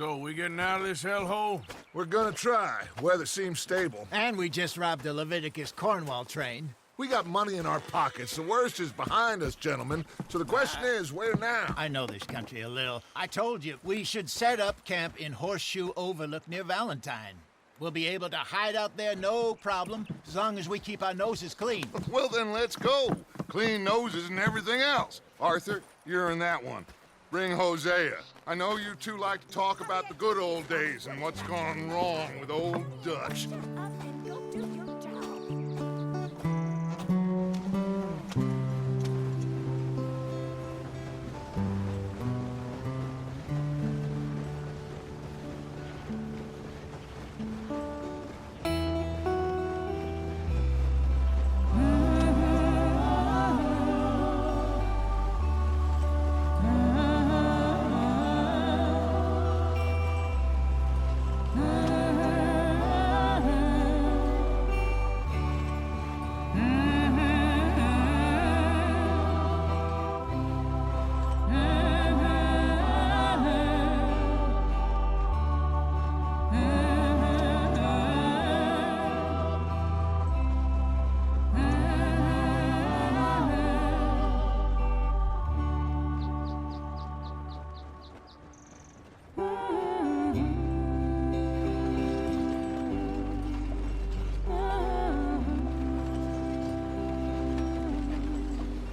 So, we getting out of this hellhole? We're gonna try. Weather seems stable. And we just robbed the Leviticus Cornwall train. We got money in our pockets. The worst is behind us, gentlemen. So the question is, where now? I know this country a little. I told you, we should set up camp in Horseshoe Overlook near Valentine. We'll be able to hide out there, no problem, as long as we keep our noses clean. Well, then let's go. Clean noses and everything else. Arthur, you're in that one. Bring Hosea. I know you two like to talk about the good old days and what's gone wrong with old Dutch.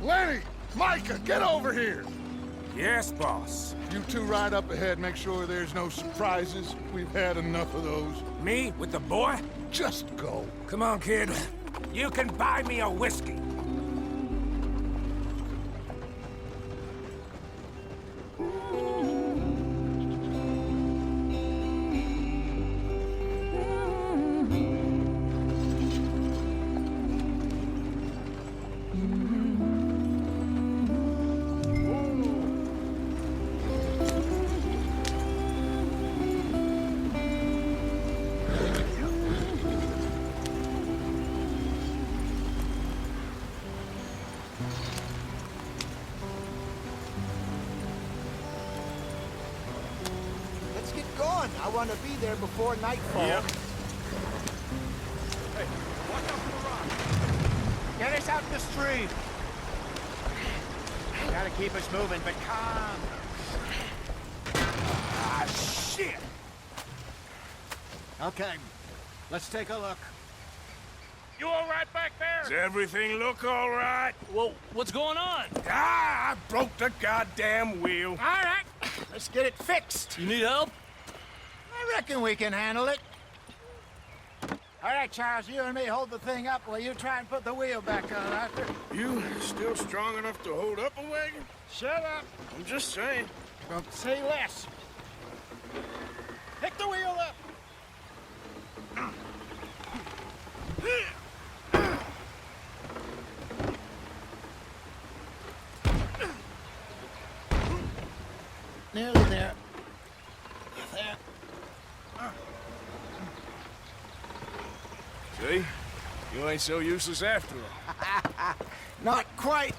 Lenny! Micah, get over here! Yes, boss. You two ride up ahead, make sure there's no surprises. We've had enough of those. Me with the boy? Just go. Come on, kid. You can buy me a whiskey. Let's get going. I want to be there before nightfall. Yep. Hey, watch out for the rock. Get us out in the stream. Gotta keep us moving, but calm. Ah, shit! Okay, let's take a look. You all right back there? Does everything look all right? Well, what's going on? Ah, I broke the goddamn wheel. All right, let's get it fixed. You need help? I reckon we can handle it. All right, Charles, you and me hold the thing up while you try and put the wheel back on, Arthur. You still strong enough to hold up a wagon? Shut up. I'm just saying. Don't say less. Pick the wheel up. Nearly there. There. See? You ain't so useless after all. Not quite.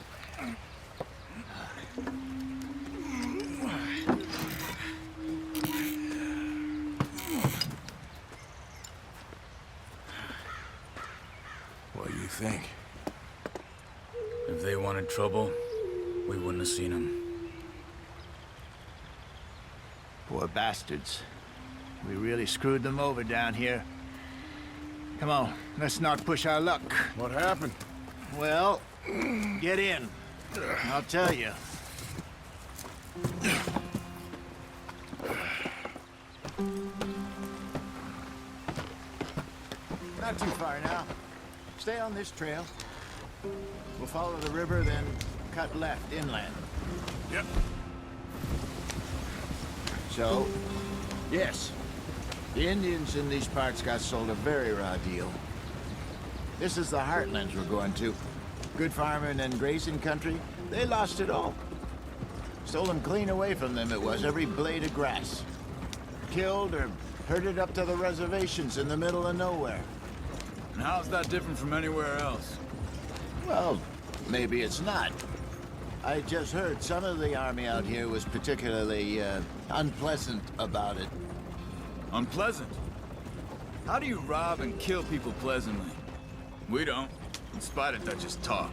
What do you think? If they wanted trouble, we wouldn't have seen them. Poor bastards. We really screwed them over down here. Come on, let's not push our luck. What happened? Well, get in. I'll tell you. Not too far now. Stay on this trail. We'll follow the river, then cut left inland. Yep. So, yes, the Indians in these parts got sold a very raw deal. This is the heartlands we're going to. Good farming and grazing country, they lost it all. Stole them clean away from them, it was, every blade of grass. Killed or herded up to the reservations in the middle of nowhere. And how's that different from anywhere else? Well, maybe it's not. I just heard some of the army out here was particularly, unpleasant about it. Unpleasant? How do you rob and kill people pleasantly? We don't, in spite of Dutch's talk.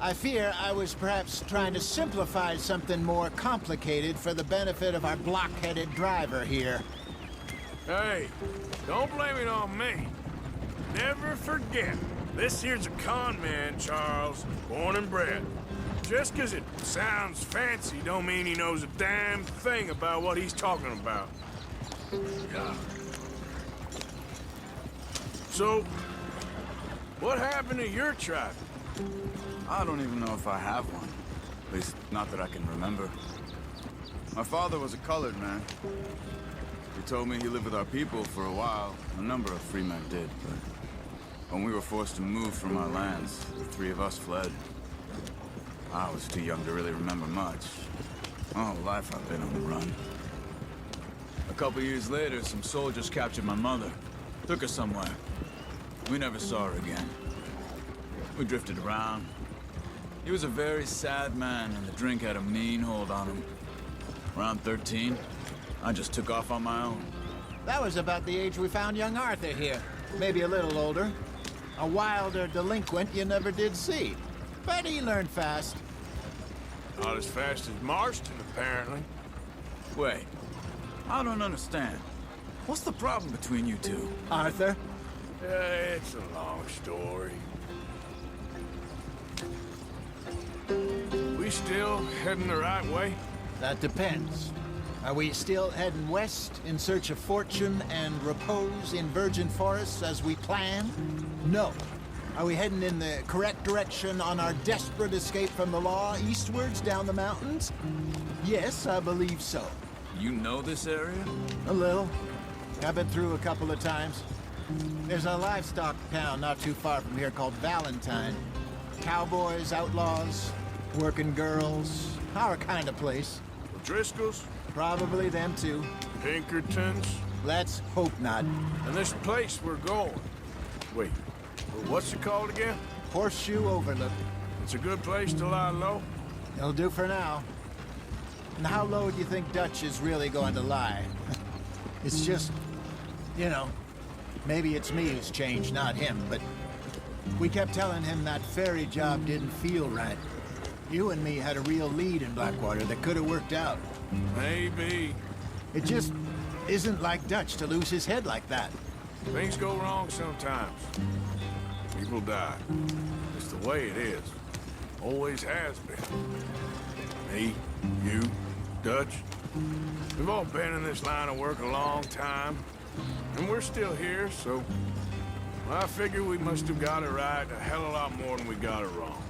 I fear I was perhaps trying to simplify something more complicated for the benefit of our block-headed driver here. Hey, don't blame it on me. Never forget, this here's a con man, Charles, born and bred. Just 'cause it sounds fancy don't mean he knows a damn thing about what he's talking about. Yeah. So, what happened to your tribe? I don't even know if I have one. At least, not that I can remember. My father was a colored man. He told me he lived with our people for a while. A number of free men did, but when we were forced to move from our lands, the three of us fled. I was too young to really remember much. My whole life I've been on the run. A couple years later, some soldiers captured my mother. Took her somewhere. We never saw her again. We drifted around. He was a very sad man, and the drink had a mean hold on him. Around 13, I just took off on my own. That was about the age we found young Arthur here. Maybe a little older. A wilder delinquent you never did see. But he learned fast. Not as fast as Marston, apparently. Wait, I don't understand. What's the problem between you two? Arthur? It's a long story. We still heading the right way? That depends. Are we still heading west in search of fortune and repose in virgin forests as we planned? No. Are we heading in the correct direction on our desperate escape from the law eastwards down the mountains? Yes, I believe so. You know this area? A little. I've been through a couple of times. There's a livestock town not too far from here called Valentine. Cowboys, outlaws, working girls, our kind of place. Driscoll's? Probably them too. Pinkertons? Let's hope not. And this place we're going. Wait, what's it called again? Horseshoe Overlook. It's a good place to lie low? It'll do for now. And how low do you think Dutch is really going to lie? It's just, you know, maybe it's me who's changed, not him, but we kept telling him that ferry job didn't feel right. You and me had a real lead in Blackwater that could have worked out. Maybe. It just isn't like Dutch to lose his head like that. Things go wrong sometimes. People die. It's the way it is. Always has been. Me, you, Dutch. We've all been in this line of work a long time. And we're still here, so... I figure we must have got it right a hell of a lot more than we got it wrong.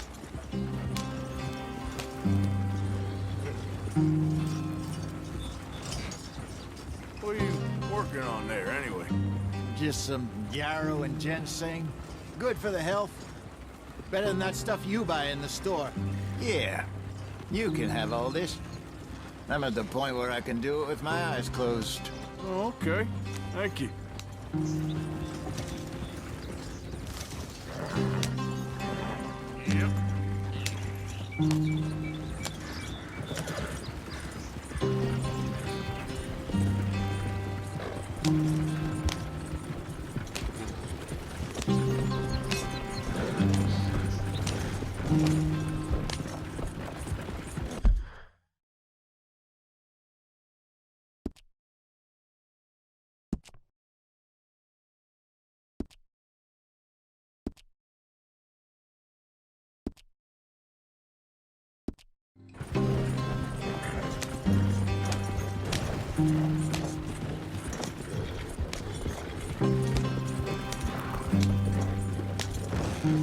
What are you working on there, anyway? Just some yarrow and ginseng. Good for the health. Better than that stuff you buy in the store. Yeah, you can have all this. I'm at the point where I can do it with my eyes closed. Oh, okay. Thank you. Yep.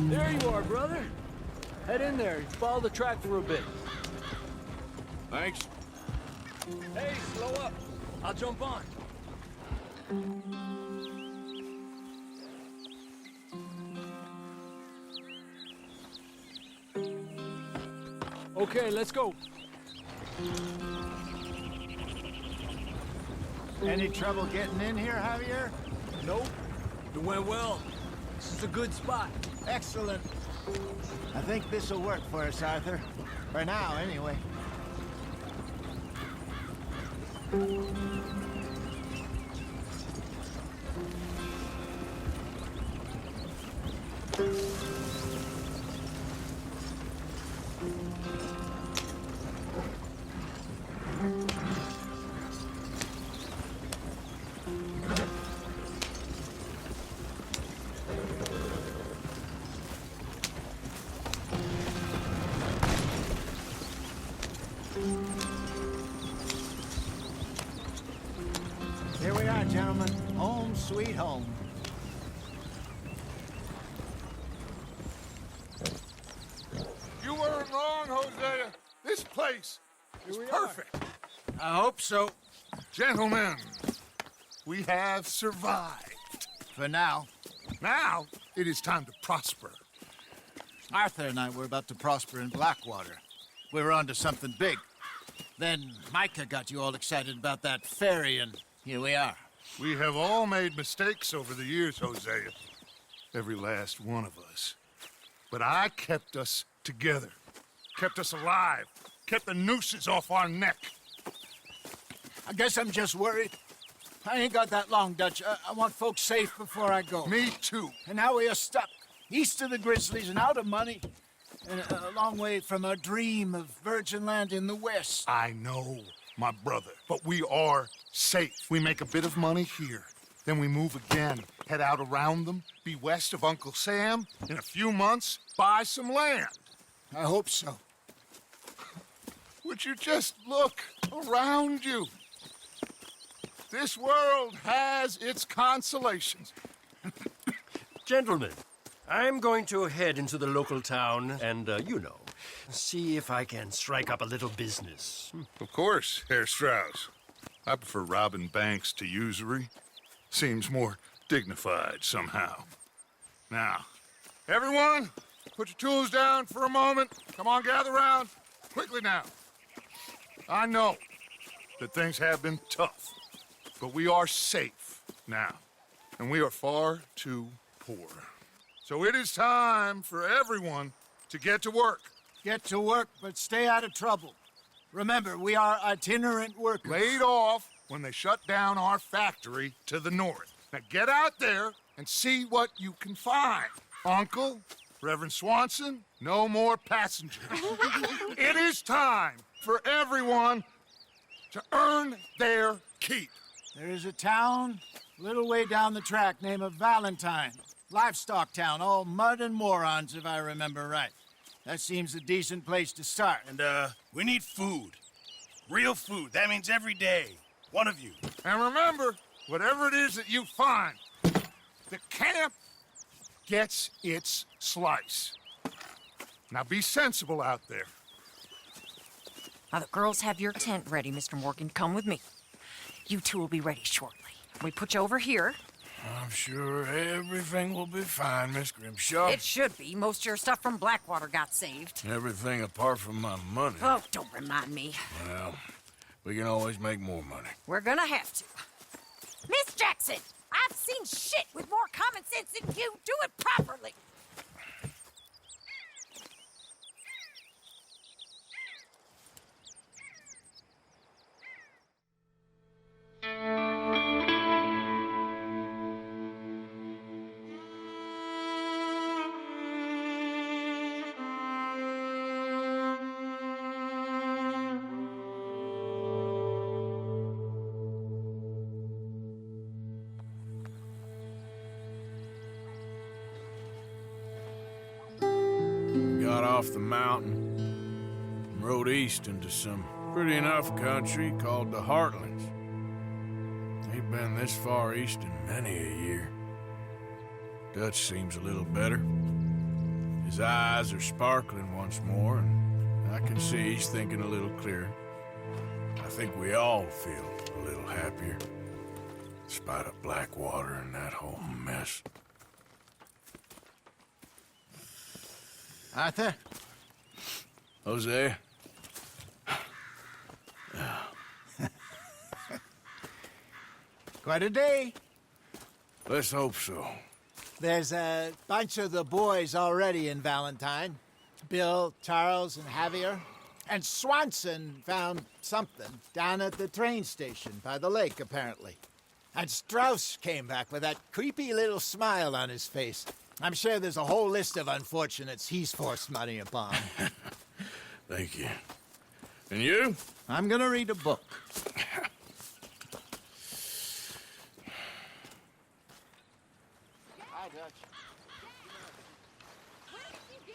There you are, brother. Head in there. Follow the track for a bit. Thanks. Hey, slow up. I'll jump on. Okay, let's go. Any trouble getting in here, Javier? Nope. It went well. This is a good spot. Excellent. I think this'll work for us, Arthur. For now, anyway. Here we are, gentlemen. Home sweet home. You weren't wrong, Hosea. This place is perfect. I hope so. Gentlemen, we have survived. For now. Now, it is time to prosper. Arthur and I were about to prosper in Blackwater. We were onto something big. Then Micah got you all excited about that ferry, and here we are. We have all made mistakes over the years, Hosea. Every last one of us. But I kept us together. Kept us alive. Kept the nooses off our neck. I guess I'm just worried. I ain't got that long, Dutch. I want folks safe before I go. Me too. And now we are stuck, east of the Grizzlies and out of money, and a long way from our dream of virgin land in the west. I know, my brother, but we are safe. We make a bit of money here, then we move again, head out around them, be west of Uncle Sam, in a few months, buy some land. I hope so. Would you just look around you? This world has its consolations. Gentlemen, I'm going to head into the local town and, see if I can strike up a little business. Of course, Herr Strauss. I prefer robbing banks to usury. Seems more dignified somehow. Now, everyone, put your tools down for a moment. Come on, gather round. Quickly now. I know that things have been tough, but we are safe now, and we are far too poor. So it is time for everyone to get to work. Get to work, but stay out of trouble. Remember, we are itinerant workers. Laid off when they shut down our factory to the north. Now get out there and see what you can find. Uncle, Reverend Swanson, no more passengers. It is time for everyone to earn their keep. There is a town a little way down the track named Valentine. Livestock town, all mud and morons, if I remember right. That seems a decent place to start. And, we need food. Real food. That means every day. One of you. And remember, whatever it is that you find, the camp gets its slice. Now be sensible out there. Now the girls have your tent ready, Mr. Morgan. Come with me. You two will be ready shortly. We put you over here. I'm sure everything will be fine, Miss Grimshaw. It should be. Most of your stuff from Blackwater got saved. Everything apart from my money. Oh, don't remind me. Well, we can always make more money. We're gonna have to. Miss Jackson, I've seen shit with more common sense than you. Do it properly. Got off the mountain and rode east into some pretty enough country called the Heartlands. Ain't been this far east in many a year. Dutch seems a little better. His eyes are sparkling once more, and I can see he's thinking a little clearer. I think we all feel a little happier, in spite of Blackwater and that whole mess. Arthur? Jose? Quite a day. Let's hope so. There's a bunch of the boys already in Valentine. Bill, Charles, and Javier. And Swanson found something down at the train station by the lake, apparently. And Strauss came back with that creepy little smile on his face. I'm sure there's a whole list of unfortunates he's forced money upon. Thank you. And you? I'm gonna read a book. Hi, Dutch.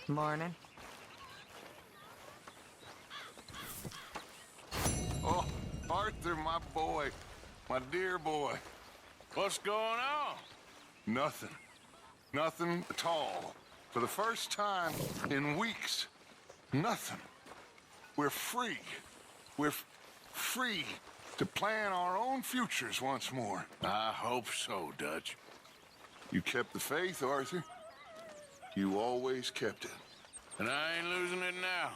Morning. Oh, Arthur, my boy. My dear boy. What's going on? Nothing. Nothing at all. For the first time in weeks. Nothing. We're free. We're free to plan our own futures once more. I hope so, Dutch. You kept the faith, Arthur. You always kept it. And I ain't losing it now.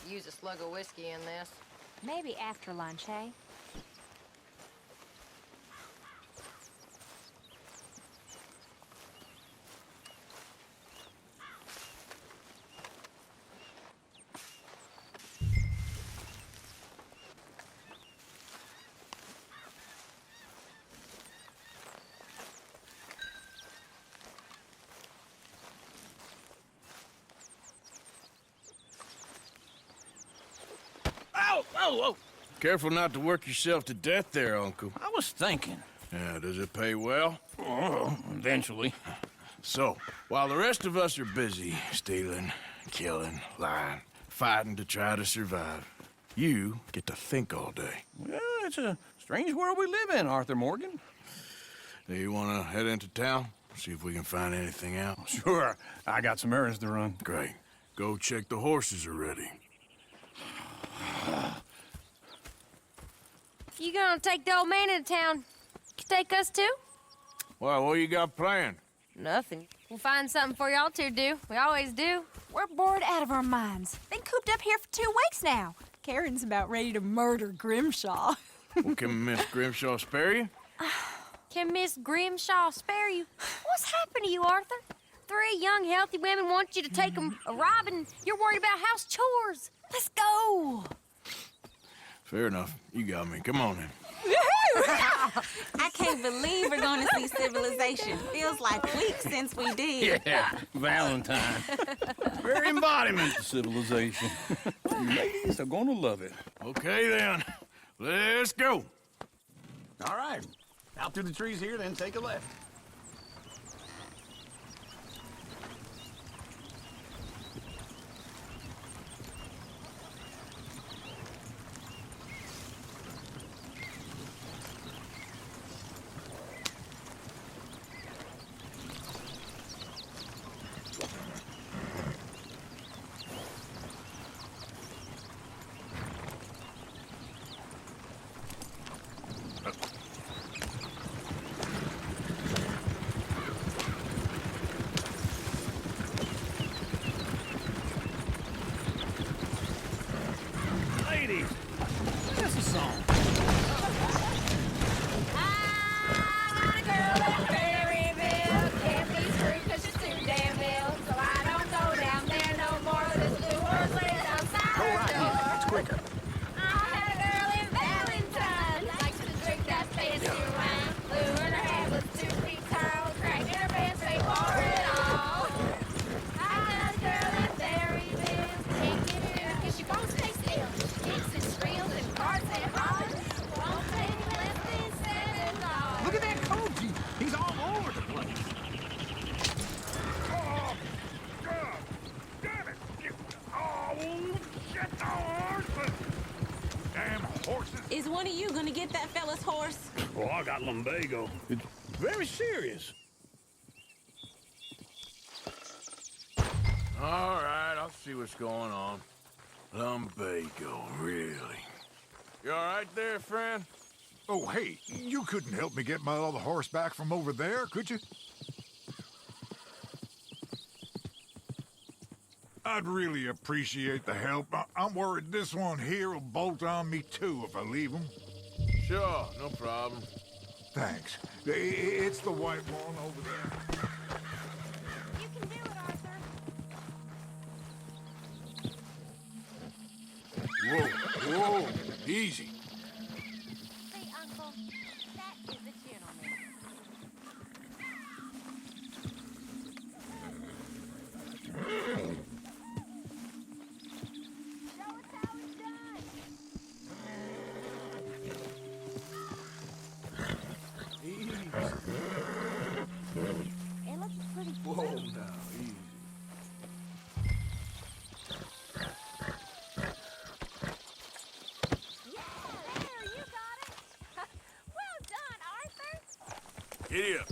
Could use a slug of whiskey in this. Maybe after lunch, hey? Oh! Careful not to work yourself to death there, Uncle. I was thinking. Yeah, does it pay well? Oh, eventually. So, while the rest of us are busy stealing, killing, lying, fighting to try to survive, you get to think all day. Well, it's a strange world we live in, Arthur Morgan. Do you want to head into town? See if we can find anything out? Sure. I got some errands to run. Great. Go check the horses are ready. You gonna take the old man into town? You take us too? Well, what you got planned? Nothing. We'll find something for y'all to do. We always do. We're bored out of our minds. Been cooped up here for 2 weeks now. Karen's about ready to murder Grimshaw. Well, can Miss Grimshaw spare you? Can Miss Grimshaw spare you? What's happened to you, Arthur? 3 young, healthy women want you to take them a robbing. You're worried about house chores. Let's go. Fair enough. You got me. Come on in. I can't believe we're going to see civilization. Feels like weeks since we did. Yeah, Valentine. Very embodiment of civilization. Ladies are gonna love it. Okay, then. Let's go. All right. Out through the trees here, then take a left. Ladies, that's a song. Look at that Koji. He's all over the place. Oh, God! Damn it! Oh, shit, the horses! Damn horses! Is one of you going to get that fella's horse? Oh, I got lumbago. It's very serious. All right, I'll see what's going on. Lumbago, really? You all right there, friend? Oh, hey, you couldn't help me get my other horse back from over there, could you? I'd really appreciate the help. I'm worried this one here will bolt on me too if I leave him. Sure, no problem. Thanks. It's the white one over there. You can do it, Arthur. Whoa, whoa, easy. See, Uncle, that is a gentleman. Show us how it's done. It looks pretty Whoa, smooth. now, easy. Yeah, there, you got it. Well done, Arthur. Giddy up.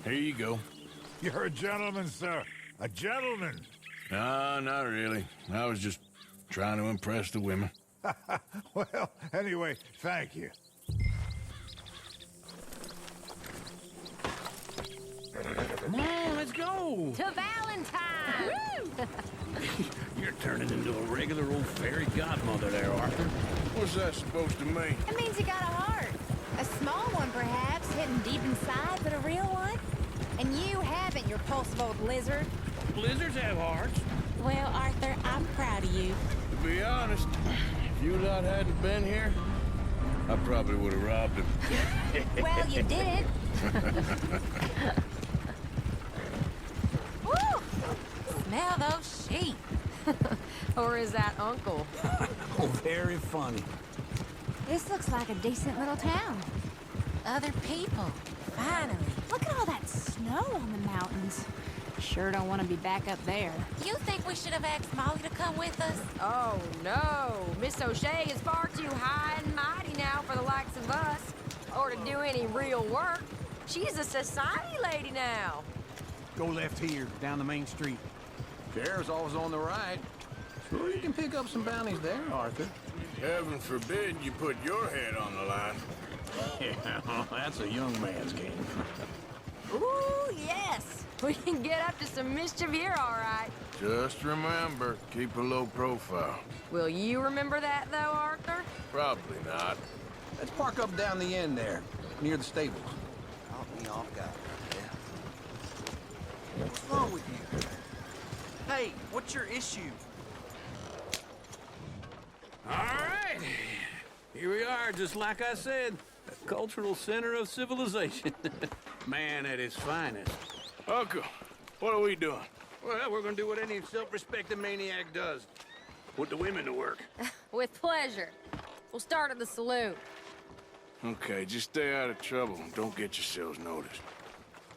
Here you go. You're a gentleman, sir. A gentleman. No, not really. I was just trying to impress the women. Well, anyway, thank you. Come on, let's go. To Valentine. You're turning into a regular old fairy godmother there, Arthur. What's that supposed to mean? It means you got a heart. A small one, perhaps, hidden deep inside, but a real one. And you haven't, you repulsive old lizard. Blizzards have hearts. Well, Arthur, I'm proud of you. To be honest, if you lot hadn't been here, I probably would have robbed him. Well, you did. Woo! Smell those sheep. Or is that Uncle? Oh, very funny. This looks like a decent little town. Other people, finally. Look at all that snow on the mountains. Sure don't want to be back up there. You think we should have asked Molly to come with us? Oh, no. Miss O'Shea is far too high and mighty now for the likes of us. Or to do any real work. She's a society lady now. Go left here, down the main street. Sheriff's always on the right. Sure, you can pick up some bounties there, Arthur. Heaven forbid you put your head on the line. Yeah, that's a young man's game. Ooh, yes. We can get up to some mischief here, all right. Just remember, keep a low profile. Will you remember that, though, Arthur? Probably not. Let's park up down the end there, near the stables. Caught me off guard. What's wrong with you? Hey, what's your issue? All right. Here we are, just like I said. A cultural center of civilization. Man at his finest. Uncle, what are we doing? Well, we're gonna do what any self-respecting maniac does. Put the women to work. With pleasure. We'll start at the saloon. Okay, just stay out of trouble and don't get yourselves noticed.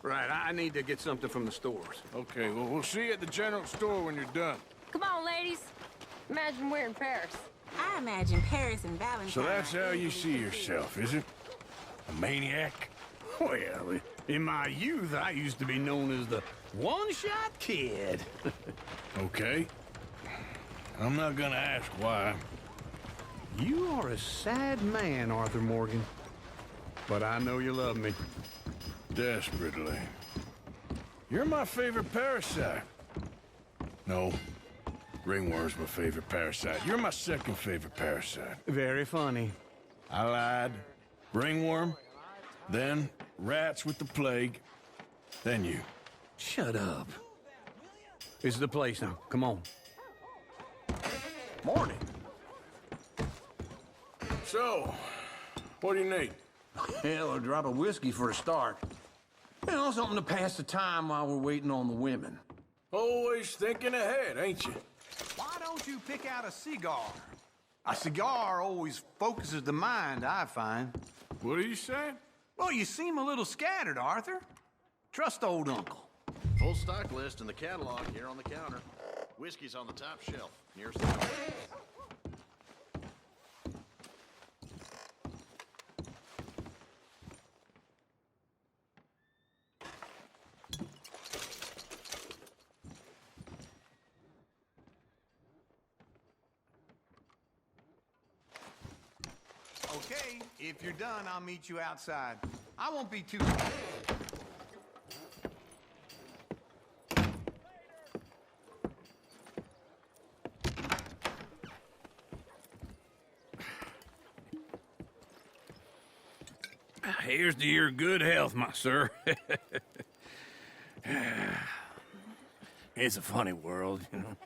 Right, I need to get something from the stores. Okay, well, we'll see you at the general store when you're done. Come on, ladies. Imagine we're in Paris. I imagine Paris and Valentine. So that's how you see yourself, is it? A maniac? Well, in my youth, I used to be known as the one-shot kid. Okay. I'm not gonna ask why. You are a sad man, Arthur Morgan. But I know you love me. Desperately. You're my favorite parasite. No. Ringworm's my favorite parasite. You're my second favorite parasite. Very funny. I lied. Ringworm, then rats with the plague, then you. Shut up. This is the place now. Come on. Morning. So, what do you need? Hell, a drop of whiskey for a start. You know, something to pass the time while we're waiting on the women. Always thinking ahead, ain't you? Why don't you pick out a cigar? A cigar always focuses the mind, I find. What are you saying? Well, you seem a little scattered, Arthur. Trust old uncle. Full stock list in the catalog here on the counter. Whiskey's on the top shelf, near side. Okay, if you're done, I'll meet you outside. I won't be too... Here's to your good health, my sir. It's a funny world, you know.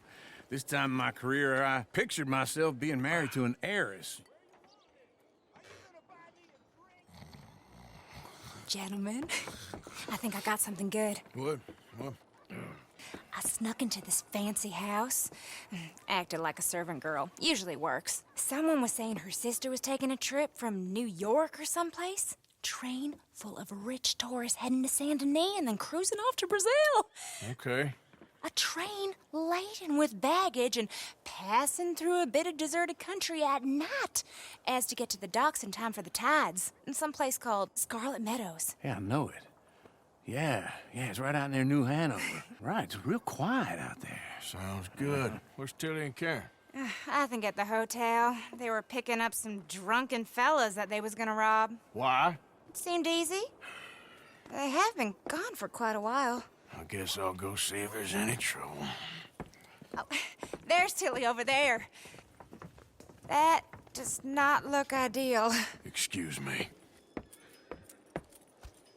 This time in my career, I pictured myself being married to an heiress. Gentlemen, I think I got something good. What? I snuck into this fancy house, acted like a servant girl. Usually works. Someone was saying her sister was taking a trip from New York or someplace. Train full of rich tourists heading to Saint Denis and then cruising off to Brazil. Okay. A train laden with baggage and passing through a bit of deserted country at night as to get to the docks in time for the tides in some place called Scarlet Meadows. Yeah, I know it. Yeah, it's right out near New Hanover. Right, it's real quiet out there. Sounds good. Where's Tilly and Karen? I think at the hotel. They were picking up some drunken fellas that they was gonna rob. Why? It seemed easy. They have been gone for quite a while. I guess I'll go see if there's any trouble. Oh, there's Tilly over there. That does not look ideal. Excuse me.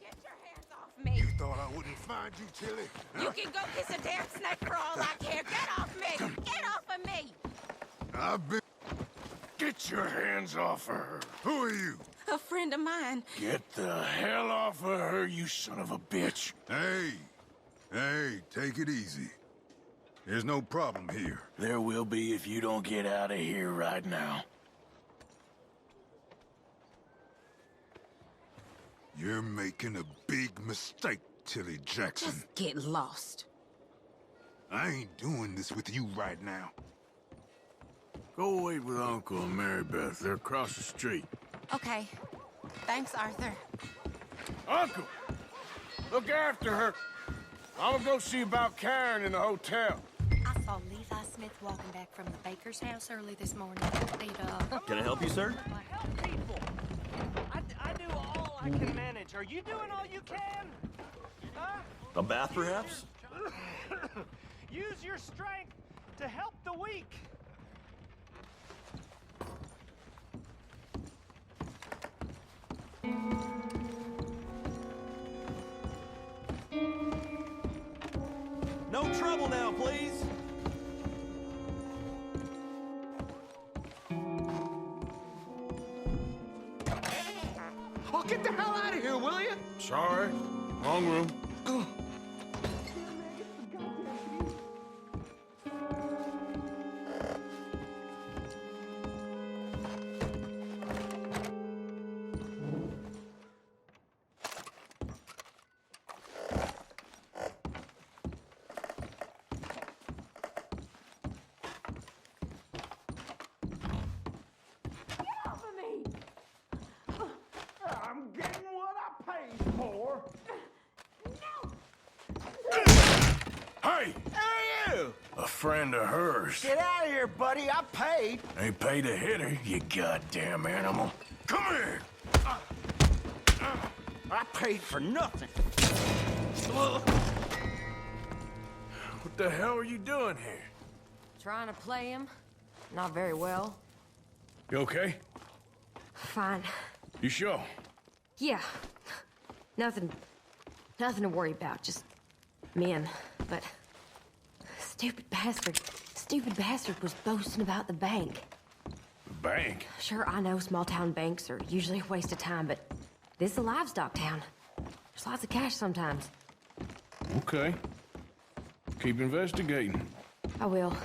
Get your hands off me. You thought I wouldn't find you, Tilly? You can go kiss a damn snake for all I care. Get off me! Get off of me! I've been... Get your hands off of her. Who are you? A friend of mine. Get the hell off of her, you son of a bitch. Hey, take it easy. There's no problem here. There will be if you don't get out of here right now. You're making a big mistake, Tilly Jackson. Just get lost. I ain't doing this with you right now. Go wait with Uncle and Mary Beth. They're across the street. Okay. Thanks, Arthur. Uncle! Look after her. I'm gonna go see about Karen in the hotel. I saw Levi Smith walking back from the baker's house early this morning. Can I help you, sir? Help people. I do all I can manage. Are you doing all you can? Huh? A bath, perhaps? Use your strength to help the weak. No trouble now, please. Oh, get the hell out of here, will you? Sorry. Wrong room. I'm getting what I paid for. Hey! Hey, you! A friend of hers. Get out of here, buddy. I paid. Ain't paid to hit her, you goddamn animal. Come here! I paid for nothing. What the hell are you doing here? Trying to play him. Not very well. You okay? Fine. You sure? Yeah. Nothing to worry about. Just men. But stupid bastard was boasting about the bank. The bank? Sure, I know small town banks are usually a waste of time, but this is a livestock town. There's lots of cash sometimes. Okay. Keep investigating. I will.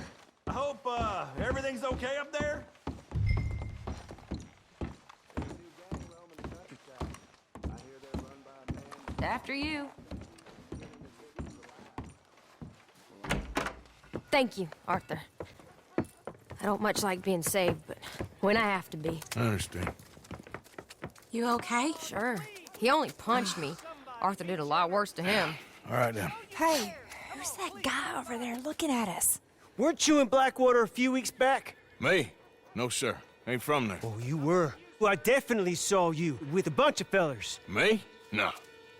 I hope, everything's okay up there? After you. Thank you, Arthur. I don't much like being saved, but when I have to be. I understand. You okay? Sure. He only punched me. Arthur did a lot worse to him. All right, then. Hey, who's that guy over there looking at us? Weren't you in Blackwater a few weeks back? Me? No, sir. Ain't from there. Oh, you were. Well, I definitely saw you with a bunch of fellers. Me? No.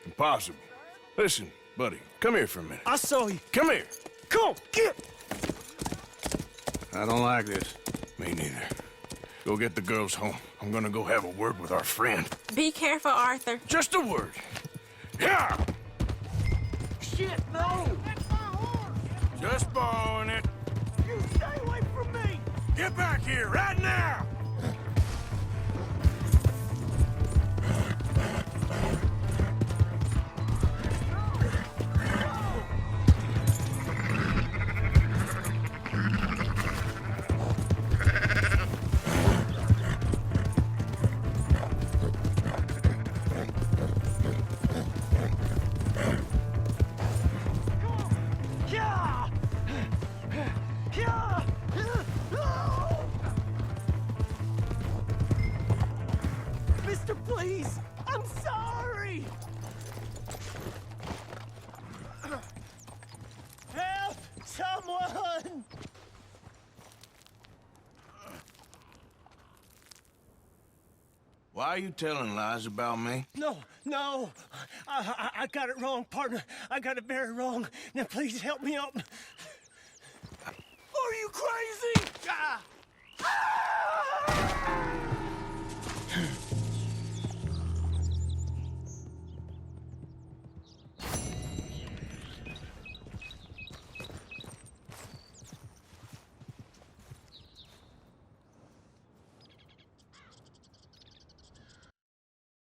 Impossible. Listen, buddy, come here for a minute. I saw you. Come here. Come on, get! I don't like this. Me neither. Go get the girls home. I'm gonna go have a word with our friend. Be careful, Arthur. Just a word. Yeah! Shit, no! Just borrowing it. You stay away from me! Get back here right now! Yeah! Yeah! Mister, please! I'm sorry! Help! Someone! Why are you telling lies about me? No. I got it wrong, partner. I got it very wrong. Now, please help me up. Are you crazy? Ah! Ah!